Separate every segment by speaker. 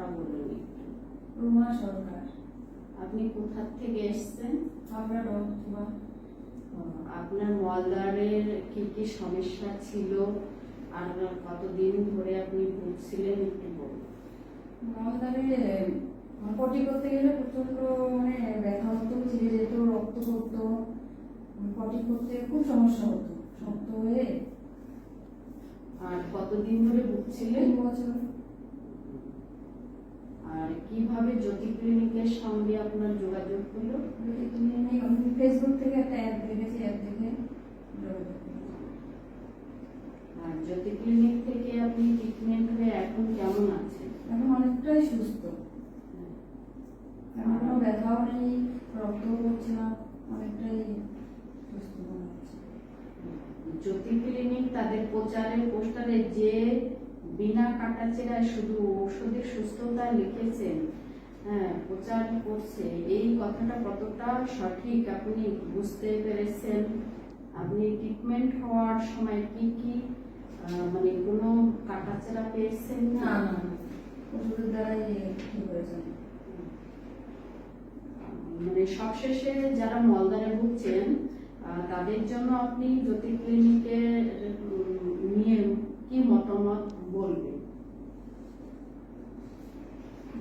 Speaker 1: নামটা বলুন একটু।
Speaker 2: রুমা সরকার।
Speaker 1: আপনি কোথা থেকে এসেছেন?
Speaker 2: হাবড়া ডক্টর।
Speaker 1: আপনার মলদ্বারের কি কি সমস্যা ছিল আর কতদিন ধরে আপনি ভুগছিলেন একটু বলুন।
Speaker 2: মলদ্বারে পটি করতে গেলে প্রচন্ড মানে ব্যথা হতো, ছিঁড়ে যেত, রক্ত পড়তো। পটি করতে খুব সমস্যা হতো, শক্ত হয়ে।
Speaker 1: আর কতদিন ধরে ভুগছিলেন?
Speaker 2: 3 বছর।
Speaker 1: আর কিভাবে জ্যোতি ক্লিনিকের সঙ্গে আপনার যোগাযোগ হলো?
Speaker 2: আমি ফেসবুক থেকে একটা অ্যাড দেখেছি, অ্যাড দেখে যোগাযোগ করেছি।
Speaker 1: আর জ্যোতি ক্লিনিক থেকে আপনি ট্রিটমেন্ট হয়ে এখন কেমন আছেন?
Speaker 2: এখন অনেকটাই সুস্থ, এখন কোনো ব্যথাও নেই, রক্তও পড়ছে না, অনেকটাই সুস্থ মনে হচ্ছে।
Speaker 1: জ্যোতি ক্লিনিক তাদের প্রচারের পোস্টারে যে বিনা কাটাছেঁড়ায় শুধু ঔষধের সুস্থতা লিখেছেন, হ্যাঁ প্রচার করছে, এই কথাটা কতটা সঠিক আপনি বুঝতে পেরেছেন? আপনি ট্রিটমেন্ট হওয়ার সময় কি কি মানে কোনো কাটাছেঁড়া পেয়েছেন?
Speaker 2: না না, ওষুধের দ্বারাই ঠিক হয়েছে।
Speaker 1: মানে সবশেষে যারা মলদ্বারে ভুগছেন তাদের জন্য আপনি জ্যোতি ক্লিনিকে নিয়ে কি মতামত বলবেন?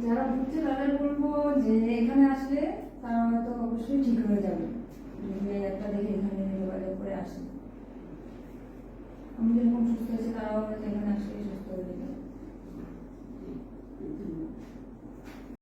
Speaker 2: যারা ভুগছে তাদের বলবো যে এখানে আসলে তারা হয়তো অবশ্যই ঠিক হয়ে যাবে, যদি এই একটা দেখে এখানে যোগাযোগ করে আসে। আমি যেরকম সুস্থ হয়েছে তারাও হয়তো এখানে আসলে সুস্থ হয়ে যাবে।